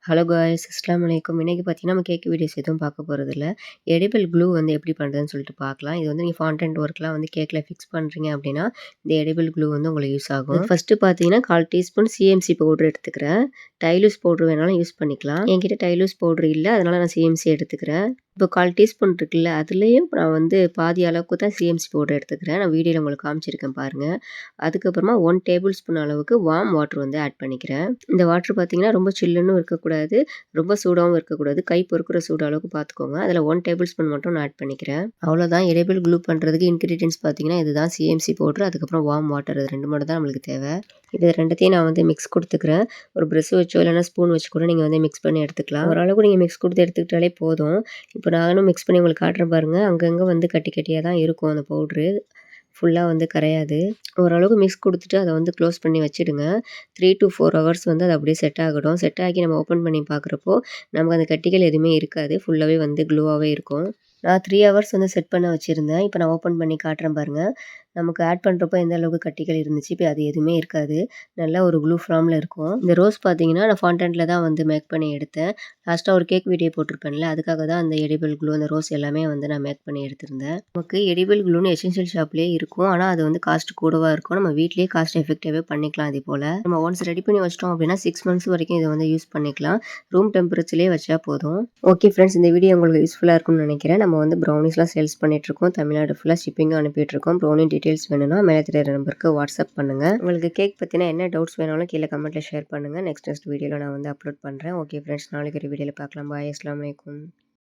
Hello guys அஸ்ஸலாமு அலைக்கும். இன்னைக்கு பார்த்தீங்கன்னா, நம்ம கேக் வீடியோஸ் எதுவும் பார்க்க போறதில்ல. எடிபிள் க்ளூ வந்து எப்படி பண்ணுறதுன்னு சொல்லிட்டு பார்க்கலாம். இது வந்து நீங்க ஃபாண்டன்ட் ஒர்க்லாம் வந்து கேக்ல ஃபிக்ஸ் பண்றீங்க அப்படின்னா, இந்த எடிபிள் க்ளூ வந்து உங்களுக்கு யூஸ் ஆகும். ஃபர்ஸ்ட்டு பார்த்தீங்கன்னா, 1/4 டீஸ்பூன் சிஎம்சி பவுடர் எடுத்துக்கிறேன். டைலூஸ் பவுடர் வேணாலும் யூஸ் பண்ணிக்கலாம். என்கிட்ட டைலூஸ் பவுடர் இல்ல. அதனால நான் சிஎம்சி எடுத்துக்கிறேன். இப்போ 1/4 டீஸ்பூன் இருக்குல்ல, அதுலயும் நான் வந்து பாதி அளவுக்கு தான் சிஎம்சி பவுடர் எடுத்துக்கிறேன். நான் வீடியோல உங்களுக்கு காமிச்சிருக்கேன் பாருங்க. அதுக்கப்புறமா 1 டேபிள் ஸ்பூன் அளவுக்கு வார்ம் வாட்டர் வந்து ஆட் பண்ணிக்கிறேன். இந்த வாட்டர் பார்த்தீங்கன்னா, ரொம்ப சில்லுன்னும் இருக்கக்கூடாது, ரொம்ப சூடாவும் இருக்கக்கூடாது. கை பொறுக்கிற சூடு அளவுக்கு பார்த்துக்கோங்க. அதில் 1 டேபிள் ஸ்பூன் மட்டும் நான் ஆட் பண்ணிக்கிறேன். அவ்வளோதான். எடிபிள் க்ளூ பண்ணுறதுக்கு இன்கிரீடியன்ட்ஸ் பார்த்தீங்கன்னா, இதுதான் சிஎம்சி பவுடர், அதுக்கப்புறம் வார்ம் வாட்டர். இது 2 மட்டும் தான் நம்மளுக்கு தேவை. இது 2த்தையும் நான் வந்து மிக்ஸ் கொடுத்துக்கிறேன். ஒரு ப்ரஷ் வச்சோ இல்லைனா ஸ்பூன் வச்சு கூட நீங்கள் வந்து மிக்ஸ் பண்ணி எடுத்துக்கலாம். ஓரளவுக்கு நீங்கள் மிக்ஸ் கொடுத்து எடுத்துக்கிட்டாலே போதும். இப்போ நானும் மிக்ஸ் பண்ணி உங்களுக்கு காட்டுறேன் பாருங்க. அங்கங்கே வந்து கட்டி கட்டியாக தான் இருக்கும் அந்த பவுட்ரு. ஃபுல்லாக வந்து கரையாது. ஓரளவுக்கு மிக்ஸ் கொடுத்துட்டு அதை வந்து க்ளோஸ் பண்ணி வச்சுடுங்க. 3 to 4 ஹவர்ஸ் வந்து அது அப்படியே செட் ஆகட்டும். செட் ஆகி நம்ம ஓப்பன் பண்ணி பார்க்குறப்போ நமக்கு அந்த கட்டிகள் எதுவுமே இருக்காது. ஃபுல்லாகவே வந்து க்ளோவாகவே இருக்கும். நான் 3 ஹவர்ஸ் வந்து செட் பண்ண வச்சுருந்தேன். இப்போ நான் ஓப்பன் பண்ணி காட்டுறேன் பாருங்க. நமக்கு ஆட் பண்ணுறப்போ எந்த அளவுக்கு கட்டிகள் இருந்துச்சு, இப்போ அது எதுவுமே இருக்காது. நல்லா ஒரு க்ளூ ஃபார்மில் இருக்கும். இந்த ரோஸ் பார்த்தீங்கன்னா, நான் ஃபாண்டன்ட்ல தான் வந்து மேக் பண்ணி எடுத்தேன். லாஸ்ட்டாக ஒரு கேக் வீடியோ போட்டிருப்பேன்ல, அதுக்காக தான் அந்த எடிபிள் க்ளூ, அந்த ரோஸ் எல்லாமே வந்து நான் மேக் பண்ணி எடுத்திருந்தேன். நமக்கு எடிபிள் க்ளூன்னு எசென்ஷியல் ஷாப்லேயே இருக்கும். ஆனால் அது வந்து காஸ்ட் கூடவா இருக்கும். நம்ம வீட்லேயே காஸ்ட் எஃபெக்டிவாகவே பண்ணிக்கலாம். அதே போல் நம்ம ஒன்ஸ் ரெடி பண்ணி வச்சிட்டோம் அப்படின்னா 6 மந்த்ஸ் வரைக்கும் இதை வந்து யூஸ் பண்ணிக்கலாம். ரூம் டெம்பரேச்சர்லேயே வச்சா போதும். ஓகே ஃப்ரெண்ட்ஸ், இந்த வீடியோ உங்களுக்கு யூஸ்ஃபுல்லாக இருக்கும்னு நினைக்கிறேன். நம்ம வந்து ப்ரௌனிஸ்லாம் சேல்ஸ் பண்ணிகிட்ருக்கோம். தமிழ்நாடு ஃபுல்லாக ஷிப்பிங்கும் அனுப்பிட்டுருக்கோம். ப்ரௌனி டீட்டெயில்ஸ் வேணும்னா மேலே தெரியுற நம்பருக்கு வாட்ஸ்அப் பண்ணுங்கள். உங்களுக்கு கேக் பற்றினா என்ன டவுட்ஸ் வேணாலும் கீழே கமெண்ட்டில் ஷேர் பண்ணுங்கள். நெக்ஸ்ட் வீடியோவில் நான் வந்து அப்லோட் பண்ணுறேன். ஓகே ஃப்ரெண்ட்ஸ், நாளைக்கு ஒரு வீடியோவில் பார்க்கலாம். பாய். அஸ்ஸலாமு அலைக்கும்.